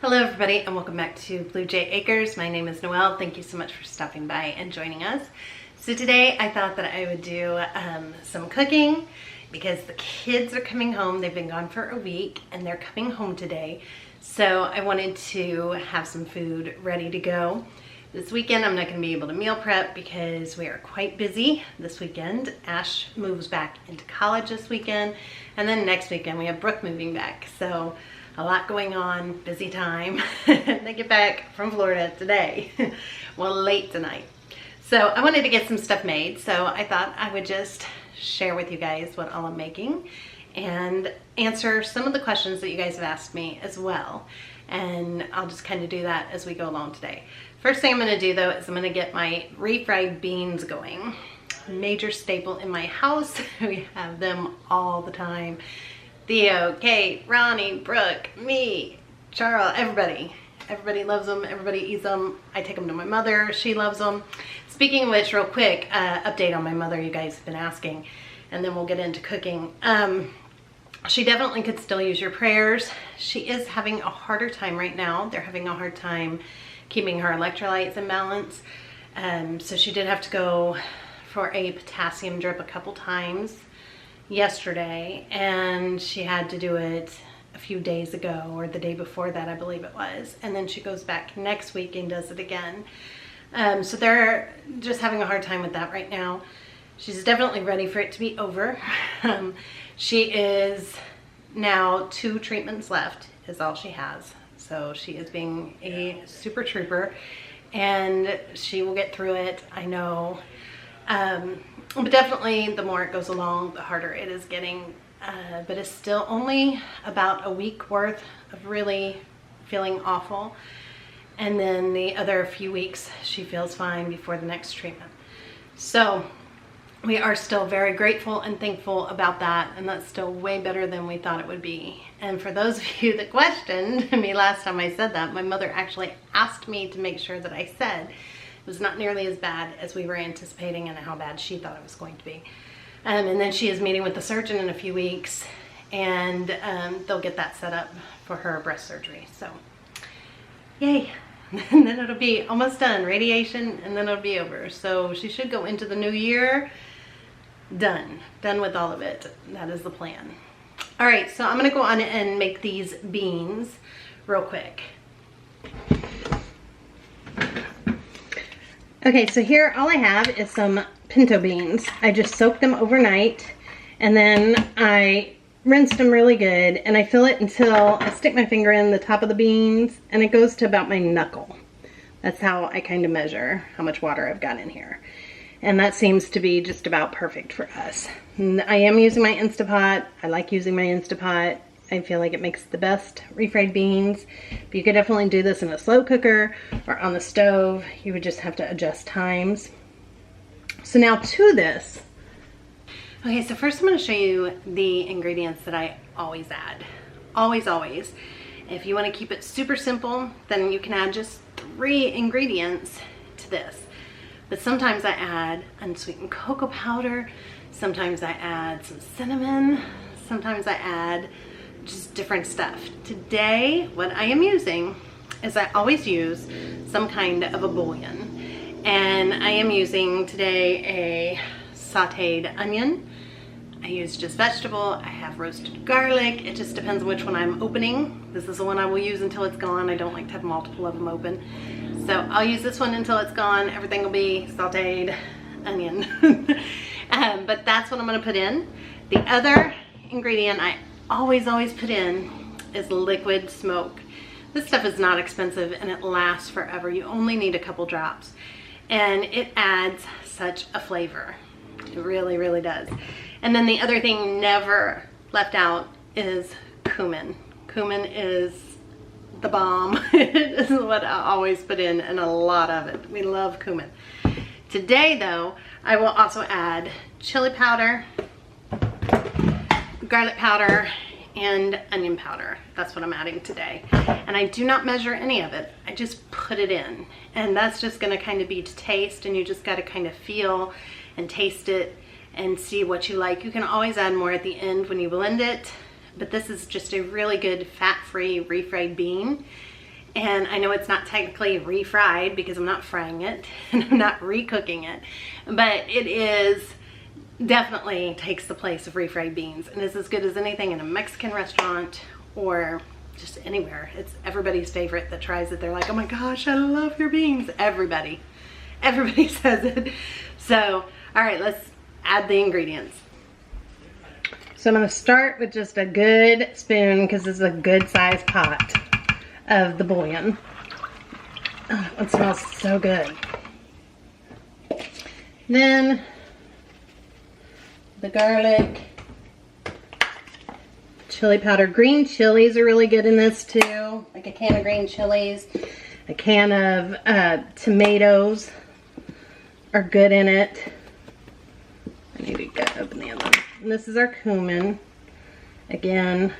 Hello everybody and welcome back to Blue Jay Acres. My name is Noelle. Thank you so much for stopping by and joining us. So today I thought that I would do some cooking because the kids are coming home. They've been gone for a week and they're coming home today. So I wanted to have some food ready to go. This weekend I'm not going to be able to meal prep because we are quite busy this weekend. Ash moves back into college this weekend, and then next weekend we have Brooke moving back. So a lot going on, busy time. They get back from Florida today, well, late tonight. So I wanted to get some stuff made, so I thought I would just share with you guys what all I'm making and answer some of the questions that you guys have asked me as well. And I'll just kind of do that as we go along today. First thing I'm going to do though is I'm going to get my refried beans going. Major staple in my house. We have them all the time. Theo, Kate, Ronnie, Brooke, me, Charles, everybody. Everybody loves them. Everybody eats them. I take them to my mother. She loves them. Speaking of which, real quick, update on my mother. You guys have been asking, and then we'll get into cooking. She definitely could still use your prayers. She is having a harder time right now. They're having a hard time keeping her electrolytes in balance. So she did have to go for a potassium drip a couple times yesterday, and she had to do it a few days ago, or the day before that I believe it was, and then she goes back next week and does it again. So they're just having a hard time with that right now. She's definitely ready for it to be over. She is now 2 treatments left is all she has. So she is being a super trooper and she will get through it, I know. But definitely the more it goes along, the harder it is getting. But it's still only about a week worth of really feeling awful. And then the other few weeks she feels fine before the next treatment. So we are still very grateful and thankful about that, and that's still way better than we thought it would be. And for those of you that questioned me last time I said that, my mother actually asked me to make sure that I said it was not nearly as bad as we were anticipating and how bad she thought it was going to be. And then she is meeting with the surgeon in a few weeks, and they'll get that set up for her breast surgery. So yay. And then it'll be almost done, radiation, and then it'll be over. So she should go into the new year done with all of it. That is the plan. All right, so I'm gonna go on and make these beans real quick. Okay, so here all I have is some pinto beans. I just soaked them overnight, and then I rinsed them really good, and I fill it until I stick my finger in the top of the beans and it goes to about my knuckle. That's how I kind of measure how much water I've got in here. And that seems to be just about perfect for us. And I am using my Instapot. I like using my Instapot. I feel like it makes the best refried beans. But you could definitely do this in a slow cooker or on the stove. You would just have to adjust times. So now to this. Okay, so first I'm going to show you the ingredients that I always add. Always, always. If you want to keep it super simple, then you can add just 3 ingredients to this. But sometimes I add unsweetened cocoa powder. Sometimes I add some cinnamon. Sometimes I add just different stuff. Today, what I am using is I always use some kind of a bouillon. And I am using today a sauteed onion. I use just vegetable. I have roasted garlic. It just depends on which one I'm opening. This is the one I will use until it's gone. I don't like to have multiple of them open. So I'll use this one until it's gone. Everything will be sauteed onion. But that's what I'm gonna put in. The other ingredient I always put in is liquid smoke. This stuff is not expensive and it lasts forever. You only need a couple drops. And it adds such a flavor. It really, really does. And then the other thing never left out is cumin. Cumin is the bomb. It is what I always put in, and a lot of it. We love cumin. Today though, I will also add chili powder, garlic powder, and onion powder. That's what I'm adding today. And I do not measure any of it. I just put it in. And that's just gonna kind of be to taste, and you just gotta kind of feel and taste it and see what you like. You can always add more at the end when you blend it, but this is just a really good fat-free refried bean. And I know it's not technically refried because I'm not frying it and I'm not re-cooking it, but it is definitely takes the place of refried beans and is as good as anything in a Mexican restaurant or just anywhere. It's everybody's favorite that tries it. They're like, oh my gosh, I love your beans. Everybody says it. So, all right, let's add the ingredients. So I'm gonna start with just a good spoon because this is a good sized pot of the bouillon. Oh, it smells so good. Then the garlic, chili powder. Green chilies are really good in this too. Like a can of green chilies, a can of tomatoes are good in it. I need to open the other one. And this is our cumin. Again,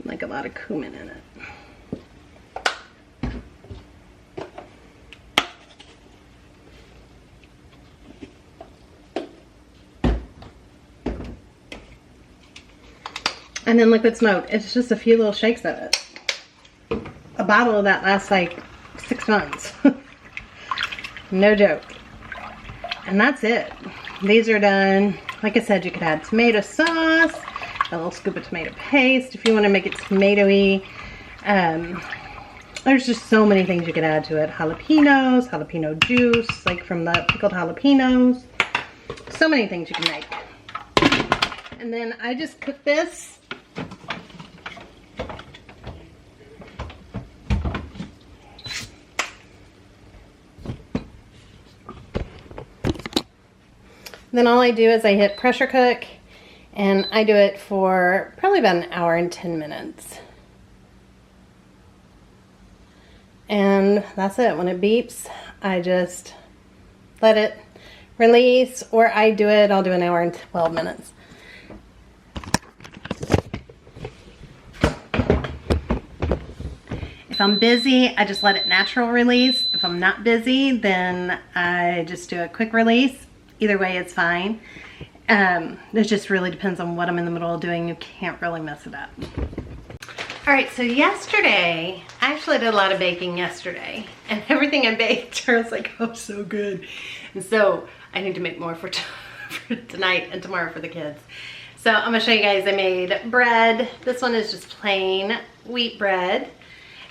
like a lot of cumin in it. And then liquid smoke. It's just a few little shakes of it. A bottle of that lasts like 6 months. No joke. And that's it. These are done. Like I said, you could add tomato sauce, a little scoop of tomato paste if you want to make it tomatoey. There's just so many things you could add to it. Jalapenos, jalapeno juice, like from the pickled jalapenos. So many things you can make. And then I just cook this then all I do is I hit pressure cook and I do it for probably about an hour and 10 minutes. And that's it. When it beeps, I just let it release, or I'll do an hour and 12 minutes. If I'm busy, I just let it natural release. If I'm not busy, then I just do a quick release. Either way, it's fine. It just really depends on what I'm in the middle of doing. You can't really mess it up. All right, so yesterday, I actually did a lot of baking yesterday, and everything I baked, I was like, oh, so good. And so I need to make more for tonight and tomorrow for the kids. So I'm gonna show you guys, I made bread. This one is just plain wheat bread.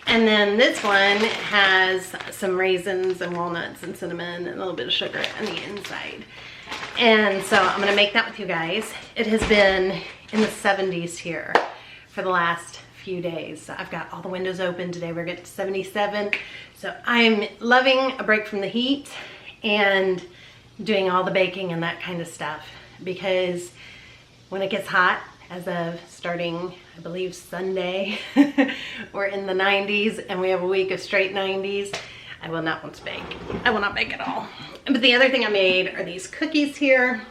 And then this one has some raisins and walnuts and cinnamon and a little bit of sugar on the inside. And so I'm gonna make that with you guys. It has been in the 70s here for the last few days. So I've got all the windows open. Today we're getting to 77. So I'm loving a break from the heat and doing all the baking and that kind of stuff, because when it gets hot, as of starting, I believe, Sunday, we're in the 90s and we have a week of straight 90s. I will not want to bake. I will not bake at all. But the other thing I made are these cookies here.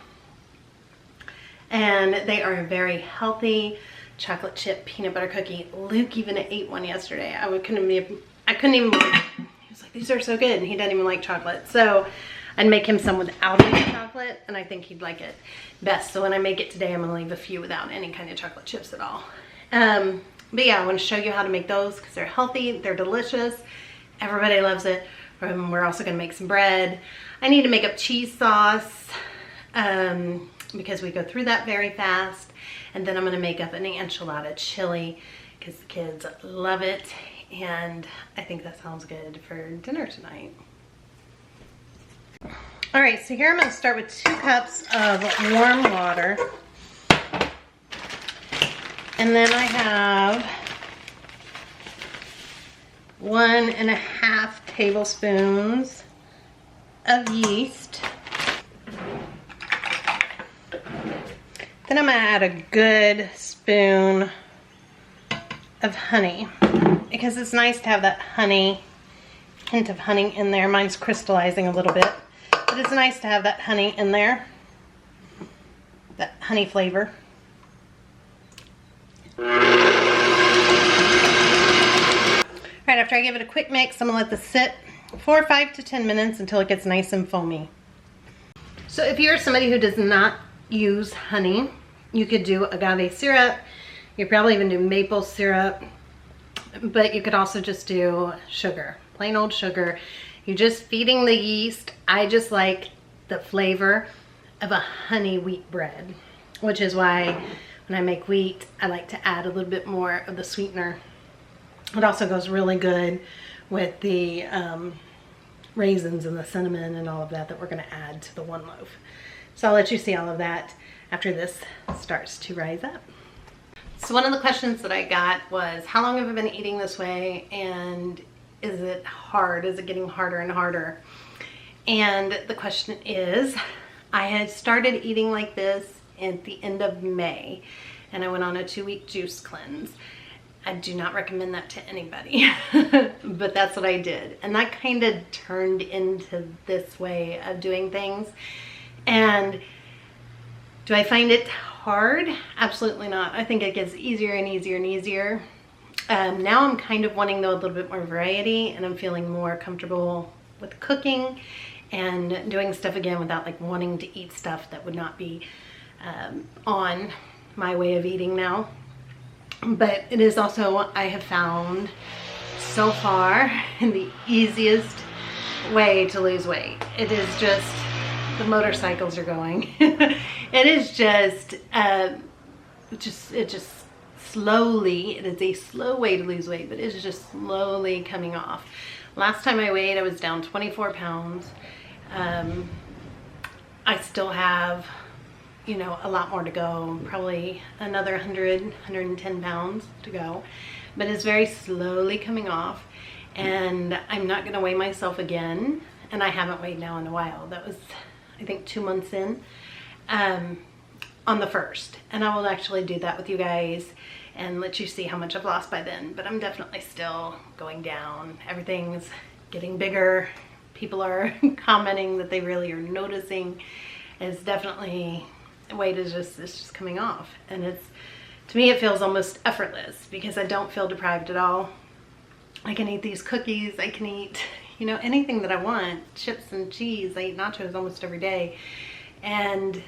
And they are a very healthy chocolate chip peanut butter cookie. Luke even ate one yesterday. I couldn't even believe it. He was like, these are so good. And he doesn't even like chocolate. So I'd make him some without any chocolate, and I think he'd like it best. So when I make it today, I'm gonna leave a few without any kind of chocolate chips at all. But yeah, I wanna show you how to make those because they're healthy, they're delicious. Everybody loves it. We're also gonna make some bread. I need to make up cheese sauce because we go through that very fast. And then I'm gonna make up an enchilada chili because the kids love it. And I think that sounds good for dinner tonight. All right, so here I'm gonna start with 2 cups of warm water. And then I have 1.5 tablespoons of yeast. Then I'm gonna add a good spoon of honey because it's nice to have that hint of honey in there. Mine's crystallizing a little bit. But it's nice to have that honey in there, that honey flavor. All right, after I give it a quick mix, I'm gonna let this sit for 5 to 10 minutes until it gets nice and foamy. So if you're somebody who does not use honey, you could do agave syrup. You probably even do maple syrup. but you could also just do sugar, plain old sugar. You're just feeding the yeast. I just like the flavor of a honey wheat bread, which is why when I make wheat, I like to add a little bit more of the sweetener. It also goes really good with the raisins and the cinnamon and all of that we're gonna add to the one loaf. So I'll let you see all of that after this starts to rise up. So one of the questions that I got was, how long have I been eating this way, and is it hard? Is it getting harder and harder? And the question is, I had started eating like this at the end of May, and I went on a 2-week juice cleanse. I do not recommend that to anybody, but that's what I did. And that kind of turned into this way of doing things. And do I find it hard? Absolutely not. I think it gets easier and easier and easier. Now I'm kind of wanting though a little bit more variety, and I'm feeling more comfortable with cooking and doing stuff again without like wanting to eat stuff that would not be on my way of eating now. But it is also, I have found so far, the easiest way to lose weight. It is just, the motorcycles are going. It is just, it just slowly, it is a slow way to lose weight, but it's just slowly coming off. Last time I weighed, I was down 24 pounds. I still have, you know, a lot more to go, probably another 100, 110 pounds to go, but it's very slowly coming off, and I'm not gonna weigh myself again, and I haven't weighed now in a while. That was, I think, 2 months in, on the 1st, and I will actually do that with you guys and let you see how much I've lost by then, but I'm definitely still going down. Everything's getting bigger. People are commenting that they really are noticing. It's definitely, weight is just, it's just coming off, and it's, to me it feels almost effortless because I don't feel deprived at all. I can eat these cookies, I can eat, you know, anything that I want, chips and cheese. I eat nachos almost every day, and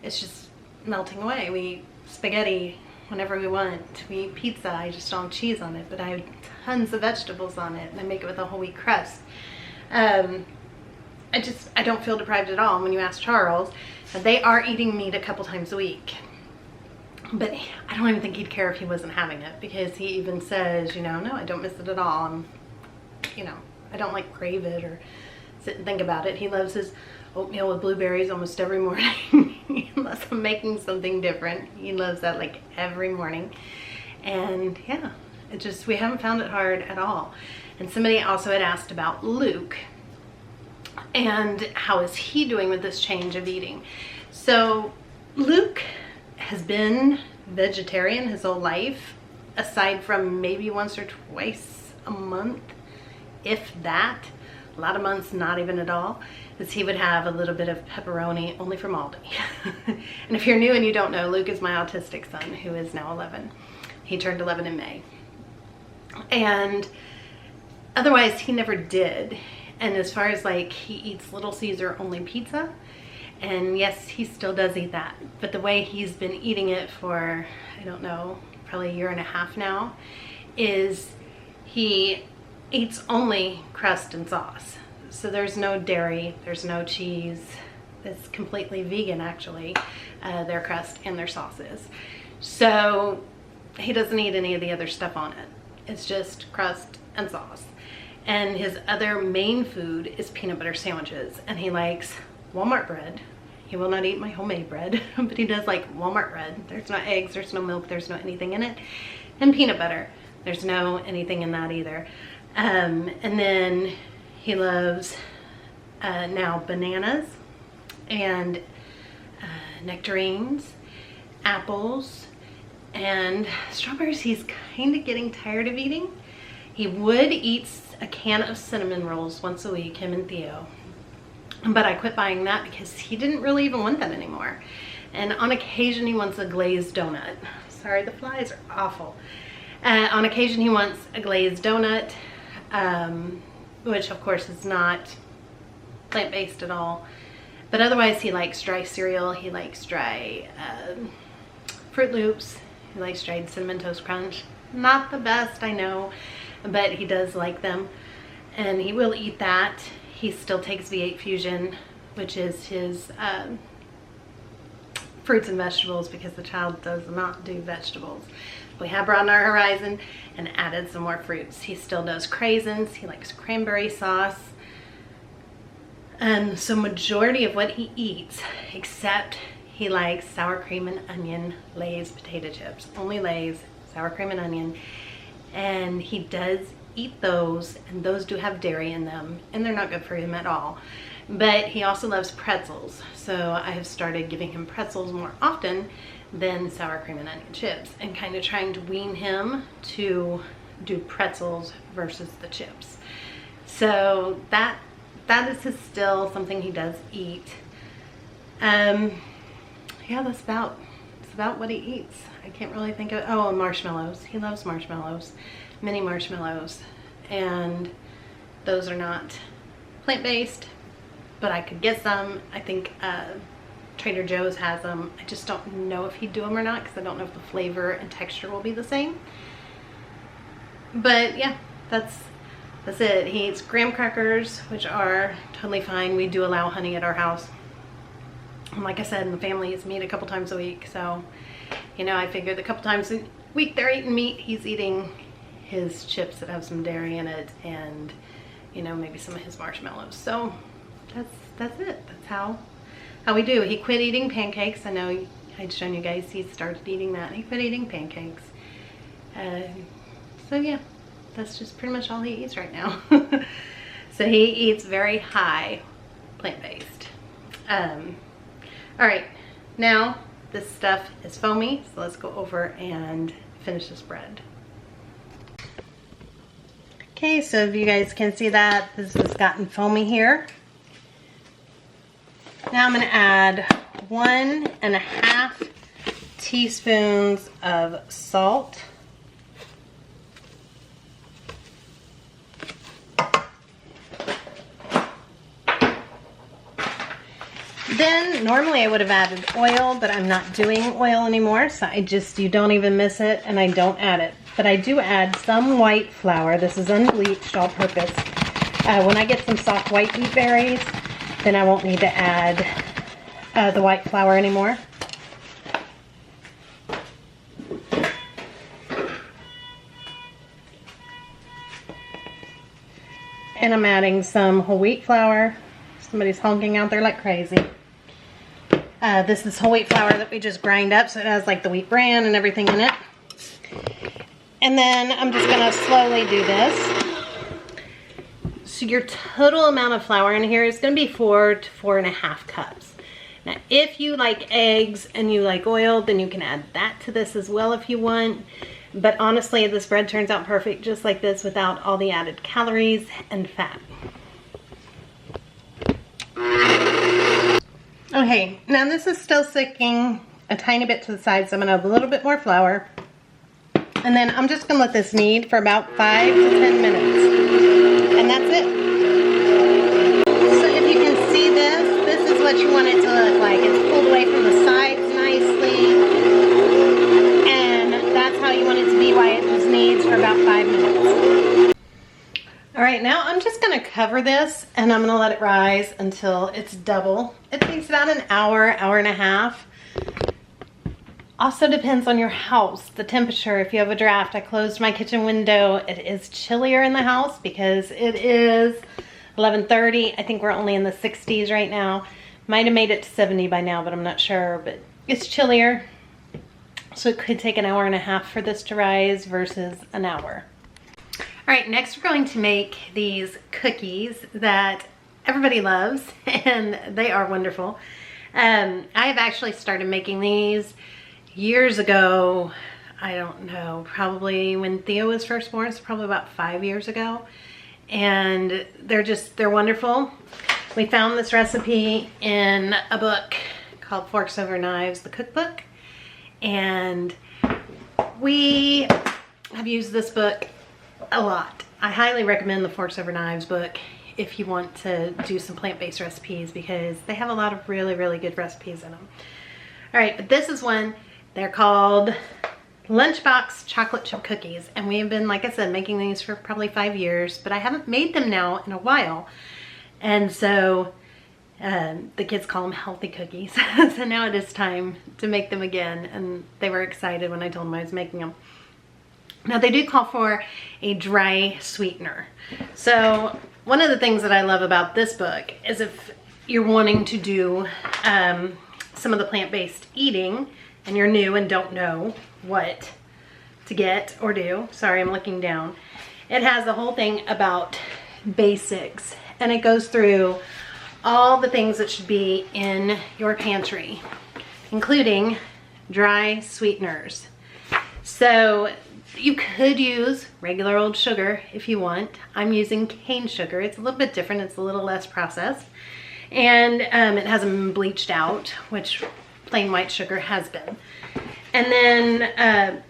it's just melting away. We eat spaghetti whenever we want. We eat pizza, I just don't have cheese on it, but I have tons of vegetables on it, and I make it with a whole wheat crust. I don't feel deprived at all. When you ask Charles, they are eating meat a couple times a week, but I don't even think he'd care if he wasn't having it, because he even says, you know, no, I don't miss it at all. You know, I don't like crave it or sit and think about it. He loves his oatmeal with blueberries almost every morning, unless I'm making something different. He loves that like every morning. And yeah, it just, we haven't found it hard at all. And somebody also had asked about Luke and how is he doing with this change of eating. So Luke has been vegetarian his whole life, aside from maybe once or twice a month, if that. A lot of months not even at all, is he would have a little bit of pepperoni, only from Aldi. And if you're new and you don't know, Luke is my autistic son who is now 11. He turned 11 in May. And otherwise he never did. And as far as like, he eats Little Caesar only pizza, and yes, he still does eat that, but the way he's been eating it for, I don't know, probably 1.5 years now, is he eats only crust and sauce. So there's no dairy, there's no cheese. It's completely vegan, actually, their crust and their sauces. So he doesn't eat any of the other stuff on it. It's just crust and sauce. And his other main food is peanut butter sandwiches, and he likes Walmart bread. He will not eat my homemade bread, but he does like Walmart bread. There's no eggs, there's no milk, there's no anything in it. And peanut butter, there's no anything in that either. And then he loves now bananas and nectarines, apples, and strawberries. He's kind of getting tired of eating. He would eat a can of cinnamon rolls once a week, him and Theo, but I quit buying that because he didn't really even want that anymore. And on occasion he wants a glazed donut. Sorry, the flies are awful. On occasion he wants a glazed donut, which of course is not plant-based at all, but otherwise he likes dry cereal, he likes dry Fruit Loops, he likes dried Cinnamon Toast Crunch. Not the best, I know, but he does like them and he will eat that. He still takes V8 Fusion, which is his fruits and vegetables, because the child does not do vegetables. We have broadened our horizon and added some more fruits. He still does craisins. He likes cranberry sauce. So majority of what he eats, except he likes sour cream and onion Lay's potato chips. Only Lay's, sour cream and onion. And he does eat those, and those do have dairy in them, and they're not good for him at all. But he also loves pretzels, so I have started giving him pretzels more often than sour cream and onion chips, and kind of trying to wean him to do pretzels versus the chips. So that is still something he does eat. Yeah, that's about what he eats. I can't really think of, oh, and marshmallows. He loves marshmallows, mini marshmallows, and those are not plant-based, but I could get some. I think Trader Joe's has them. I just don't know if he'd do them or not, because I don't know if the flavor and texture will be the same. But yeah, that's it. He eats graham crackers, which are totally fine. We do allow honey at our house. And like I said, the family eats meat a couple times a week, so you know, I figured a couple times a week they're eating meat, he's eating his chips that have some dairy in it, and you know, maybe some of his marshmallows. So that's it. That's how we do. He quit eating pancakes. I know I'd shown you guys he started eating that. He quit eating pancakes. So yeah, that's just pretty much all he eats right now. So he eats very high plant-based. All right, now this stuff is foamy, so let's go over and finish this bread. Okay, so if you guys can see that, this has gotten foamy here. Now I'm going to add 1.5 teaspoons of salt. Then normally I would have added oil, but I'm not doing oil anymore, so you don't even miss it, and I don't add it. But I do add some white flour. This is unbleached all purpose. When I get some soft white wheat berries, then I won't need to add the white flour anymore. And I'm adding some whole wheat flour. Somebody's honking out there like crazy. This is whole wheat flour that we just grind up, so it has like the wheat bran and everything in it. And then I'm just gonna slowly do this. So your total amount of flour in here is gonna be 4 to 4.5 cups. Now, if you like eggs and you like oil, then you can add that to this as well if you want. But honestly, this bread turns out perfect just like this without all the added calories and fat. Okay, now this is still sticking a tiny bit to the side, so I'm gonna have a little bit more flour. And then I'm just gonna let this knead for about 5 to 10 minutes. And that's it. So if you can see this is what you want it to look like. It's pulled away from the sides nicely. And that's how you want it to be while it just kneads for about 5 minutes. All right, now I'm just gonna cover this and I'm gonna let it rise until it's double. It takes about an hour, hour and a half. Also depends on your house, the temperature. If you have a draft, I closed my kitchen window. It is chillier in the house because it is 11:30. I think we're only in the 60s right now. Might have made it to 70 by now, but I'm not sure. But it's chillier, so it could take an hour and a half for this to rise versus an hour. All right, next we're going to make these cookies that everybody loves, and they are wonderful. I have actually started making these years ago. I don't know, probably when Theo was first born, so probably about 5 years ago. And they're wonderful. We found this recipe in a book called Forks Over Knives, the cookbook. And we have used this book a lot. I highly recommend the Forks Over Knives book if you want to do some plant-based recipes, because they have a lot of really, really good recipes in them. All right, but this is one. They're called Lunchbox chocolate chip cookies. And we have been, like I said, making these for probably 5 years, but I haven't made them now in a while. And so the kids call them healthy cookies. So now it is time to make them again. And they were excited when I told them I was making them. Now they do call for a dry sweetener. So one of the things that I love about this book is if you're wanting to do some of the plant-based eating and you're new and don't know what to get or do. Sorry, I'm looking down. It has the whole thing about basics, and it goes through all the things that should be in your pantry, including dry sweeteners. So you could use regular old sugar if you want. I'm using cane sugar. It's a little bit different. It's a little less processed. And it hasn't been bleached out, which plain white sugar has been. And then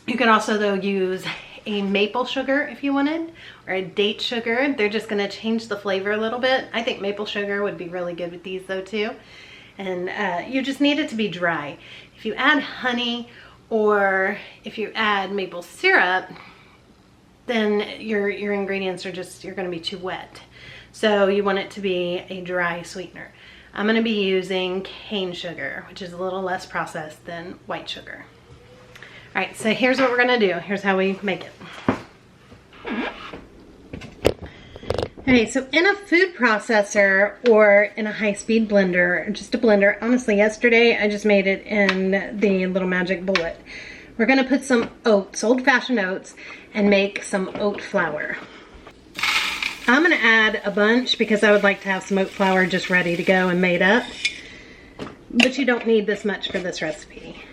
you could also, though, use a maple sugar if you wanted, or a date sugar. They're just going to change the flavor a little bit. I think maple sugar would be really good with these, though, too. And you just need it to be dry. If you add honey or if you add maple syrup, then your ingredients are just, you're going to be too wet. So you want it to be a dry sweetener. I'm going to be using cane sugar, which is a little less processed than white sugar. All right, so here's what we're going to do. Here's how we make it. Okay, so in a food processor or in a high-speed blender, or just a blender, honestly, yesterday I just made it in the Little Magic Bullet. We're going to put some oats, old-fashioned oats, and make some oat flour. I'm going to add a bunch because I would like to have some oat flour just ready to go and made up. But you don't need this much for this recipe.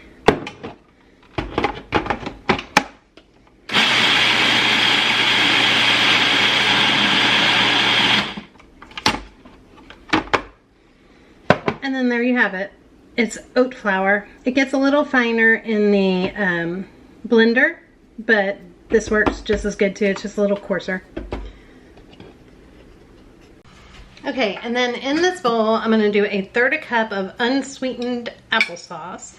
And then there you have it. It's oat flour. It gets a little finer in the blender, but this works just as good too. It's just a little coarser. Okay, and then in this bowl, I'm going to do 1/3 cup of unsweetened applesauce.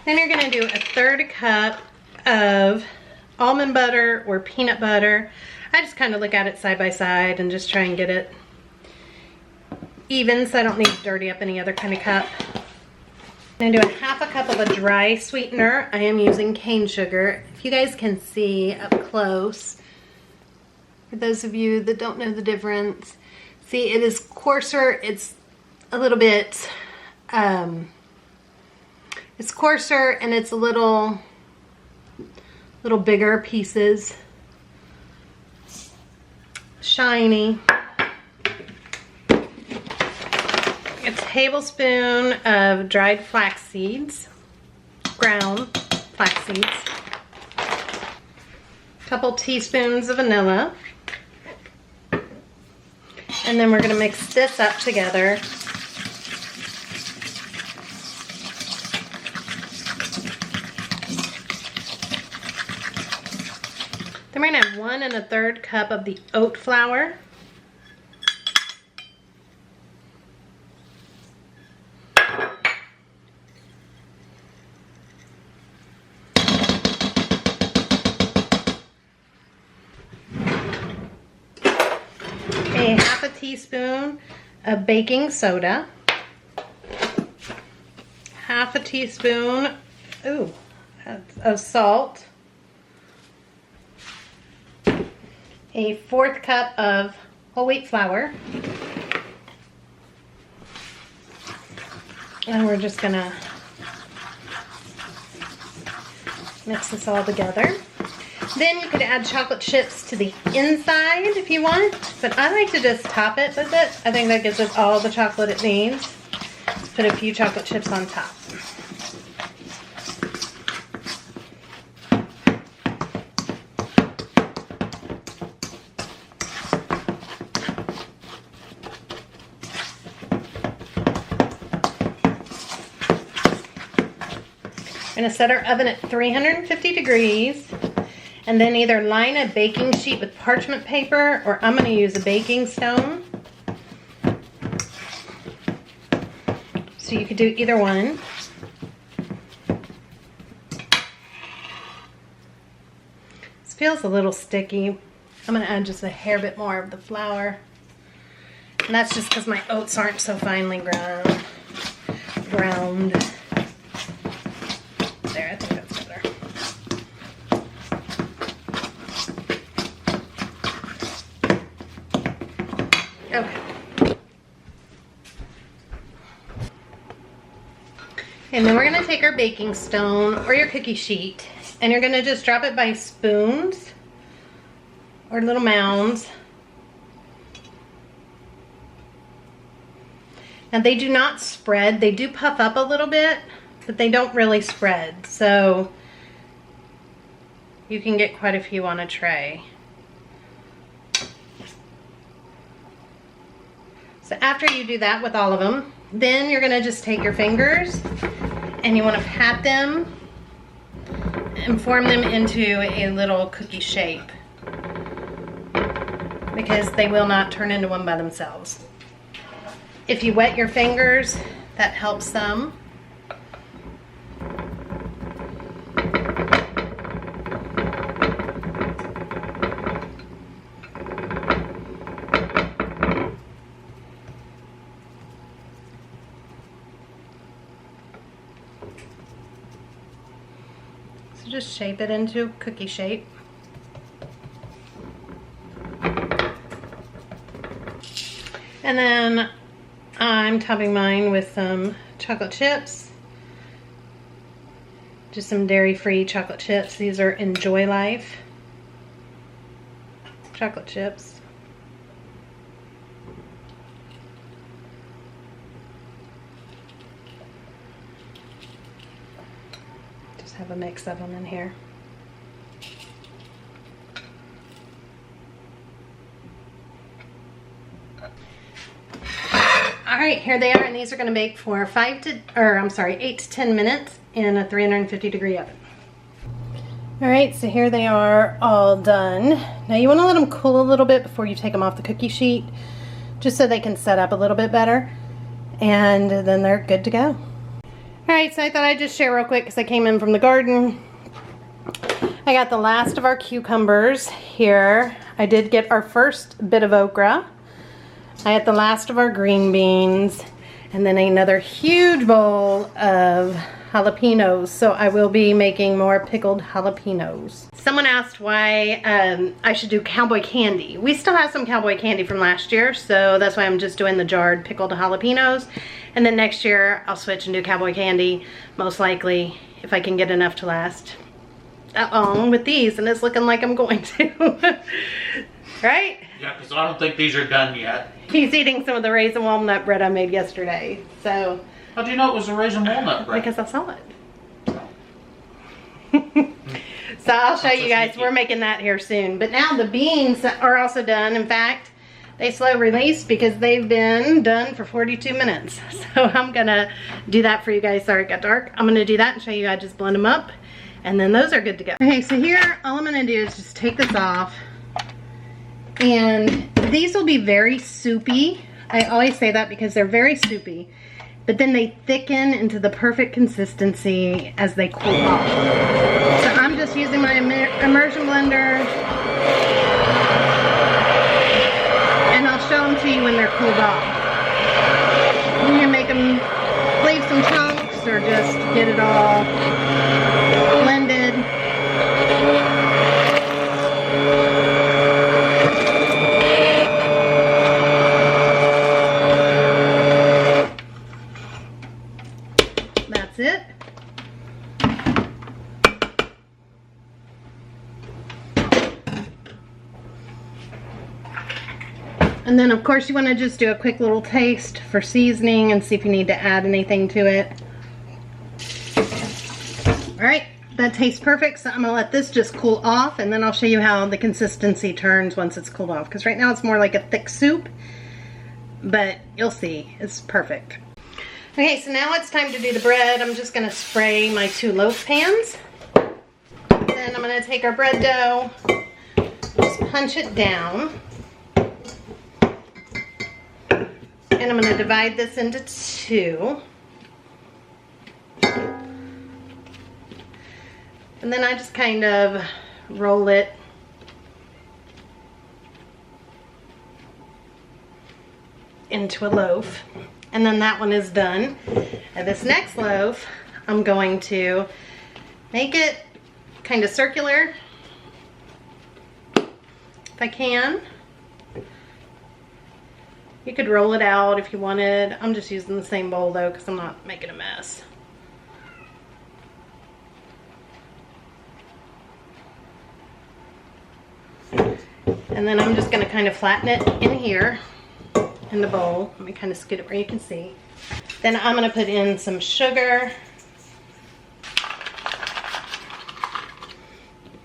Then you're going to do 1/3 cup of almond butter or peanut butter. I just kind of look at it side by side and just try and get it even, so I don't need to dirty up any other kind of cup. I'm going to do 1/2 cup of a dry sweetener. I am using cane sugar. If you guys can see up close, for those of you that don't know the difference, see, it is coarser. It's a little bit, it's coarser, and it's a little bigger pieces, shiny. A tablespoon of dried flax seeds, ground flax seeds, a couple teaspoons of vanilla, and then we're going to mix this up together. Then we're going to have 1 1/3 cup of the oat flour. A 1/2 teaspoon of baking soda. 1/2 teaspoon of salt. A 1/4 cup of whole wheat flour. And we're just gonna mix this all together. Then you could add chocolate chips to the inside if you want, but I like to just top it with it. I think that gives it all the chocolate it needs. Put a few chocolate chips on top. We're going to set our oven at 350 degrees and then either line a baking sheet with parchment paper, or I'm going to use a baking stone. So you could do either one. This feels a little sticky. I'm gonna add just a hair bit more of the flour. And that's just because my oats aren't so finely ground. There, I think that's better. Okay. And then we're gonna take our baking stone or your cookie sheet, and you're gonna just drop it by spoons or little mounds. Now they do not spread. They do puff up a little bit, but they don't really spread. So you can get quite a few on a tray. So after you do that with all of them, then you're gonna just take your fingers and you wanna pat them and form them into a little cookie shape, because they will not turn into one by themselves. If you wet your fingers, that helps them. So just shape it into cookie shape. And then I'm topping mine with some chocolate chips. Just some dairy-free chocolate chips. These are Enjoy Life chocolate chips. Just have a mix of them in here. All right, here they are, and these are going to bake for 8 to 10 minutes in a 350-degree oven. All right, so here they are all done. Now you want to let them cool a little bit before you take them off the cookie sheet, just so they can set up a little bit better, and then they're good to go. All right, so I thought I'd just share real quick because I came in from the garden. I got the last of our cucumbers here. I did get our first bit of okra. I had the last of our green beans, and then another huge bowl of jalapenos. So I will be making more pickled jalapenos. Someone asked why I should do cowboy candy. We still have some cowboy candy from last year, so that's why I'm just doing the jarred pickled jalapenos. And then next year I'll switch and do cowboy candy, most likely, if I can get enough to last that long with these, and it's looking like I'm going to. Right? Yeah, because I don't think these are done yet. He's eating some of the raisin walnut bread I made yesterday. So How do you know it was a raisin walnut bread? because I saw it. So I'll show you guys. We're making that here soon. But now the beans are also done. In fact, they slow release because they've been done for 42 minutes. So I'm gonna do that for you guys. Sorry it got dark. I'm gonna do that and show you. I just blend them up, and then those are good to go. Okay, so here all I'm gonna do is just take this off. And these will be very soupy. I always say that because they're very soupy, but then they thicken into the perfect consistency as they cool off. So I'm just using my immersion blender, and I'll show them to you when they're cooled off. You can make them, leave some chunks, or just get it all blended. That's it. And then of course you want to just do a quick little taste for seasoning and see if you need to add anything to it. Alright, that tastes perfect, so I'm going to let this just cool off, and then I'll show you how the consistency turns once it's cooled off, because right now it's more like a thick soup, but you'll see, it's perfect. Okay, so now it's time to do the bread. I'm just going to spray my 2 loaf pans. Then I'm going to take our bread dough, just punch it down. And I'm going to divide this into 2. And then I just kind of roll it into a loaf. And then that one is done. And this next loaf, I'm going to make it kind of circular, if I can. You could roll it out if you wanted. I'm just using the same bowl though, because I'm not making a mess. And then I'm just going to kind of flatten it in here in the bowl. Let me kind of scoot it where you can see. Then I'm going to put in some sugar,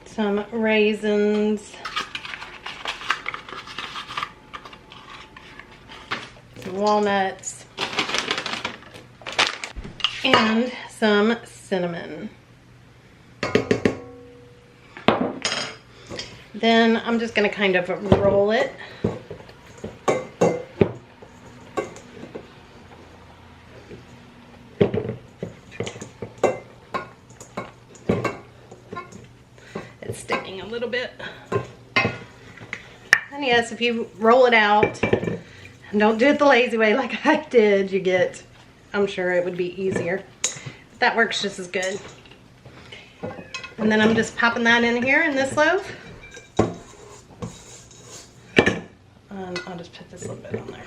some raisins, some walnuts, and some cinnamon. Then I'm just going to kind of roll it. It's sticking a little bit. And yes, if you roll it out and don't do it the lazy way like I did, you get, I'm sure it would be easier. But that works just as good. And then I'm just popping that in here in this loaf. I'll just put this little bit on there.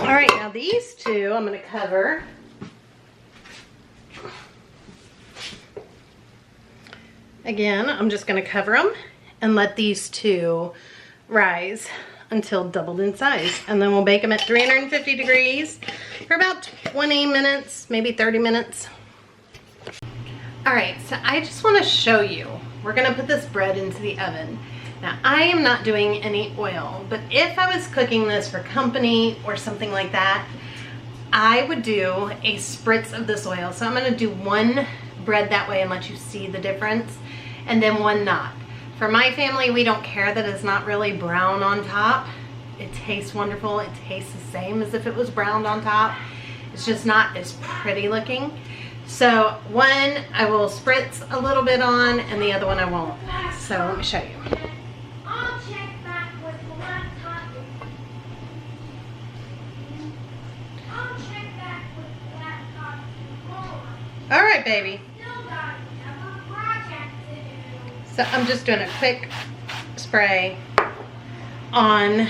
All right, now these two I'm going to cover. Again, I'm just going to cover them and let these two rise until doubled in size. And then we'll bake them at 350 degrees for about 20 minutes, maybe 30 minutes. All right, so I just want to show you. We're going to put this bread into the oven. Now, I am not doing any oil, but if I was cooking this for company or something like that, I would do a spritz of this oil. So I'm going to do one bread that way and let you see the difference, and then one not. For my family, we don't care that it's not really brown on top. It tastes wonderful. It tastes the same as if it was browned on top. It's just not as pretty looking. So one I will spritz a little bit on, and the other one I won't. So let me show you. I'll check back with the laptop. I'll check back with the laptop tomorrow. All right, baby. Still got another project to do. So I'm just doing a quick spray on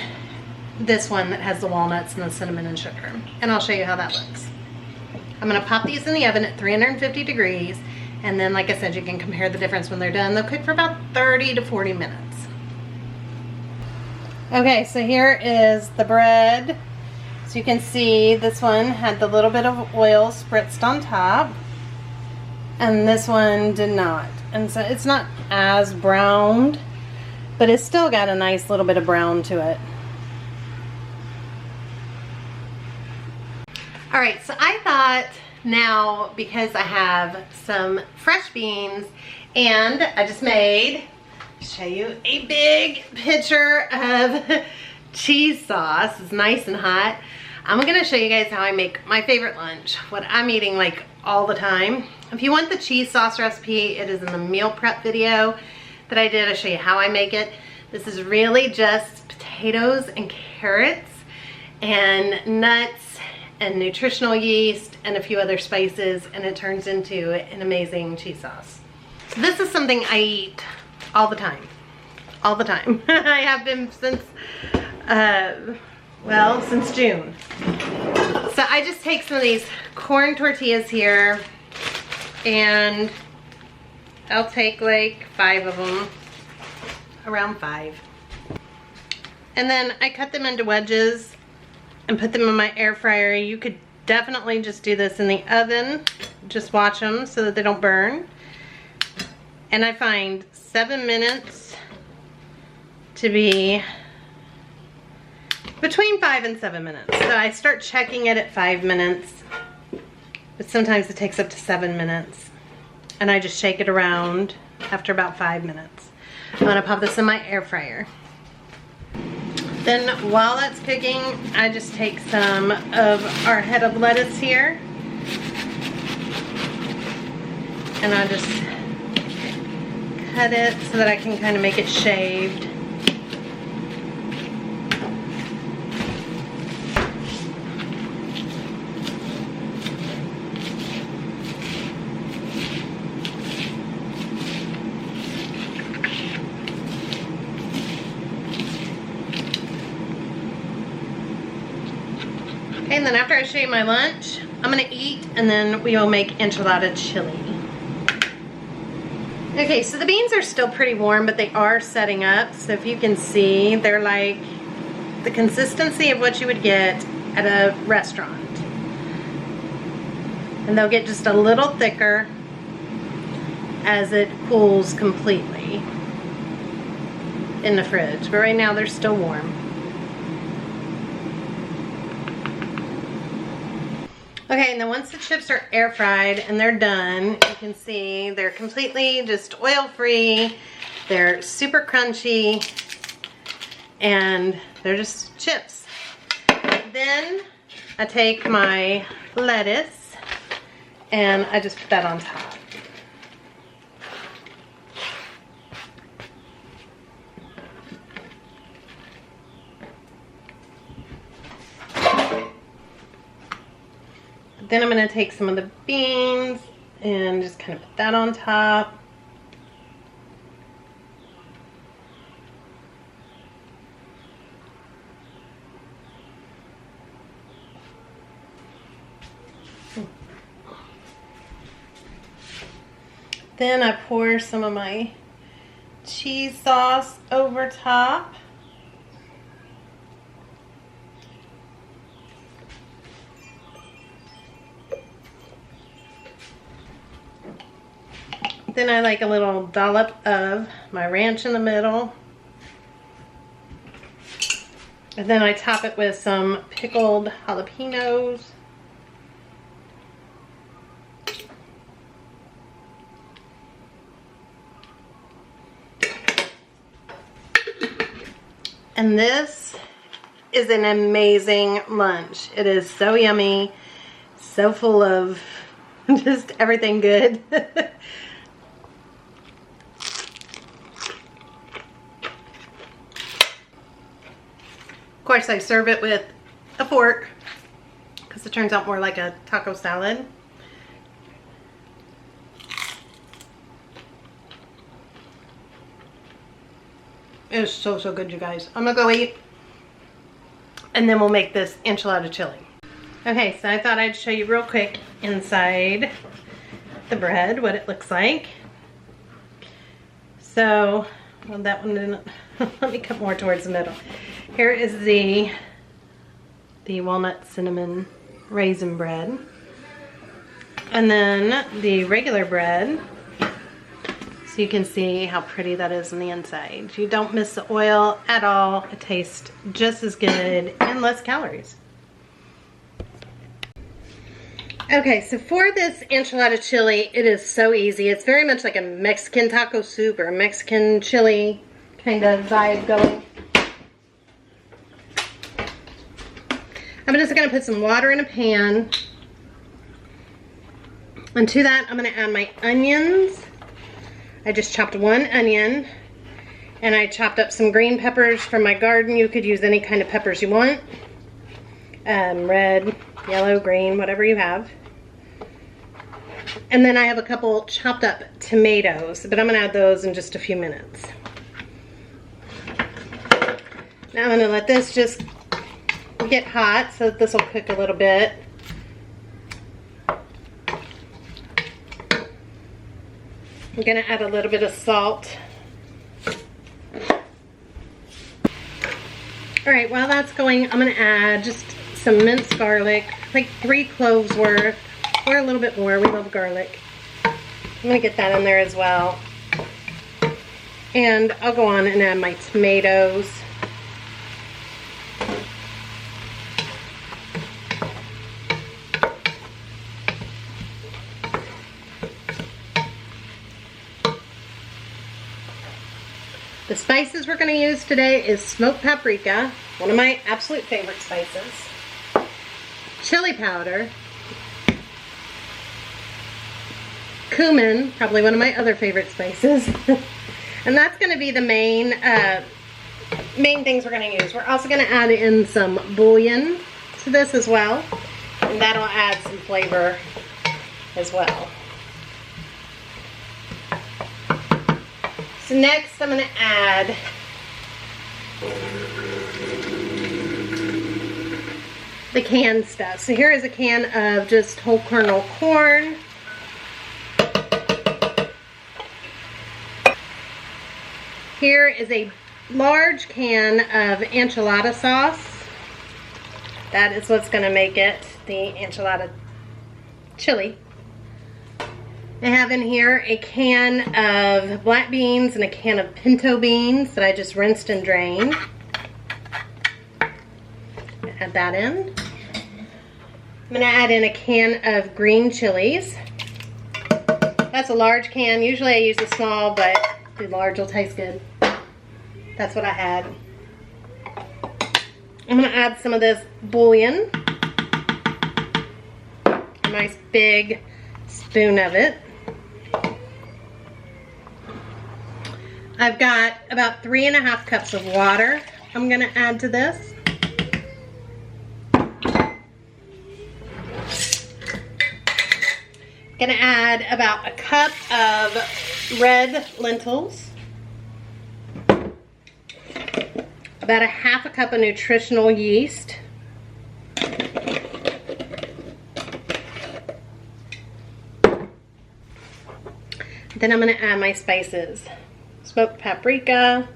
this one that has the walnuts and the cinnamon and sugar. And I'll show you how that looks. I'm gonna pop these in the oven at 350 degrees. And then, like I said, you can compare the difference when they're done. They'll cook for about 30 to 40 minutes. Okay, so here is the bread. So you can see this one had the little bit of oil spritzed on top. And this one did not. And so it's not as browned, but it's still got a nice little bit of brown to it. All right, so I thought now, because I have some fresh beans and I just made, show you a big pitcher of cheese sauce. It's nice and hot. I'm gonna show you guys how I make my favorite lunch, what I'm eating like all the time. If you want the cheese sauce recipe, it is in the meal prep video that I did. I'll show you how I make it. This is really just potatoes and carrots and nuts and nutritional yeast and a few other spices, and it turns into an amazing cheese sauce. So this is something I eat all the time. All the time. I have been since, well, since June. So I just take some of these corn tortillas here, and I'll take like 5 of them, around 5. And then I cut them into wedges and put them in my air fryer. You could definitely just do this in the oven. Just watch them so that they don't burn. And I find 7 minutes to be between 5 and 7 minutes. So I start checking it at 5 minutes, but sometimes it takes up to 7 minutes. And I just shake it around after about 5 minutes. I'm gonna pop this in my air fryer. Then while that's cooking, I just take some of our head of lettuce here. And I just cut it so that I can kind of make it shaved. Okay, and then after I show you my lunch, I'm gonna eat and then we will make enchilada chili. Okay, so the beans are still pretty warm, but they are setting up. So if you can see, they're like the consistency of what you would get at a restaurant. And they'll get just a little thicker as it cools completely in the fridge. But right now they're still warm. Okay, and then once the chips are air fried and they're done, you can see they're completely just oil-free. They're super crunchy and they're just chips. Then I take my lettuce and I just put that on top. Then I'm going to take some of the beans and just kind of put that on top. Then I pour some of my cheese sauce over top. Then I like a little dollop of my ranch in the middle. And then I top it with some pickled jalapenos. And this is an amazing lunch. It is so yummy, so full of just everything good. Of course, I serve it with a fork because it turns out more like a taco salad. It is so, so good, you guys. I'm gonna go eat and then we'll make this enchilada chili. Okay, so I thought I'd show you real quick inside the bread what it looks like. So, well, that one didn't, let me cut more towards the middle. Here is the walnut cinnamon raisin bread. And then the regular bread. So you can see how pretty that is on the inside. You don't miss the oil at all. It tastes just as good and less calories. Okay, so for this enchilada chili, it is so easy. It's very much like a Mexican taco soup or a Mexican chili kind of vibe going. I'm just gonna put some water in a pan. And to that, I'm gonna add my onions. I just chopped one onion. And I chopped up some green peppers from my garden. You could use any kind of peppers you want. Red, yellow, green, whatever you have. And then I have a couple chopped up tomatoes, but I'm gonna add those in just a few minutes. Now I'm gonna let this just get hot so that this will cook a little bit. I'm gonna add a little bit of salt. All right, while that's going, I'm gonna add just some minced garlic, like 3 cloves worth, or a little bit more. We love garlic. I'm gonna get that in there as well. And I'll go on and add my tomatoes. The spices we're going to use today is smoked paprika, one of my absolute favorite spices, chili powder, cumin, probably one of my other favorite spices, and that's going to be the main things we're going to use. We're also going to add in some bouillon to this as well, and that'll add some flavor as well. So next I'm going to add the canned stuff. So here is a can of just whole kernel corn. Here is a large can of enchilada sauce. That is what's going to make it the enchilada chili. I have in here a can of black beans and a can of pinto beans that I just rinsed and drained. Add that in. I'm going to add in a can of green chilies. That's a large can. Usually I use a small, but the large will taste good. That's what I had. I'm going to add some of this bouillon. A nice big spoon of it. I've got about 3.5 cups of water I'm going to add to this. Going to add about a cup of red lentils. About 1/2 cup of nutritional yeast. Then I'm going to add my spices. Smoked paprika,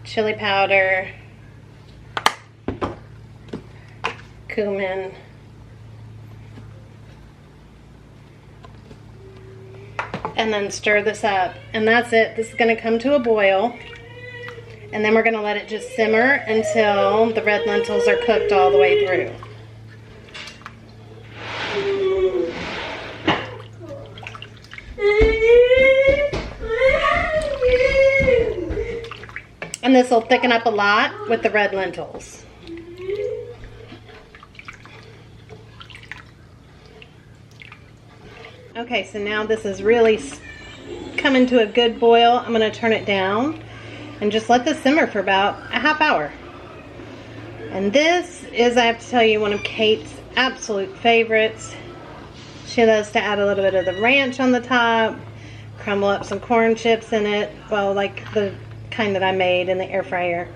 chili powder, cumin, and then stir this up. And that's it. This is going to come to a boil. And then we're going to let it just simmer until the red lentils are cooked all the way through. And this will thicken up a lot with the red lentils. Okay, so now this is really coming to a good boil. I'm going to turn it down and just let this simmer for about a half hour. And this is, I have to tell you, one of Kate's absolute favorites. She loves to add a little bit of the ranch on the top, crumble up some corn chips in it, well, like the kind that I made in the air fryer.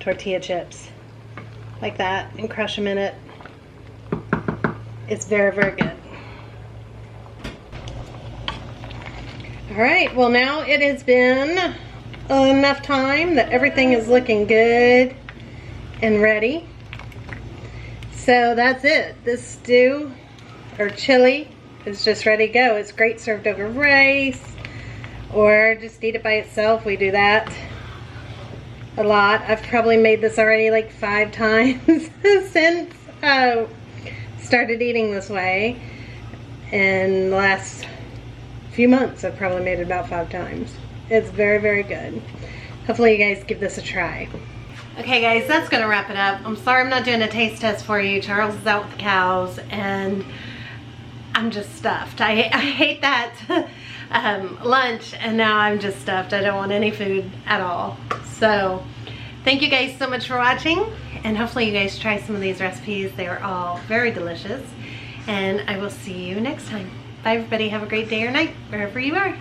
Tortilla chips, like that, and crush them in it. It's very, very good. Alright, well now it has been enough time that everything is looking good and ready. So that's it. This stew, or chili, is just ready to go. It's great served over rice, or just eat it by itself. We do that a lot. I've probably made this already like 5 times since I started eating this way. In the last few months, I've probably made it about 5 times. It's very, very good. Hopefully you guys give this a try. Okay guys, that's gonna wrap it up. I'm sorry I'm not doing a taste test for you. Charles is out with the cows and I'm just stuffed. I hate that lunch, and now I'm just stuffed. I don't want any food at all. So thank you guys so much for watching, and hopefully you guys try some of these recipes. They are all very delicious, and I will see you next time. Bye everybody. Have a great day or night wherever you are.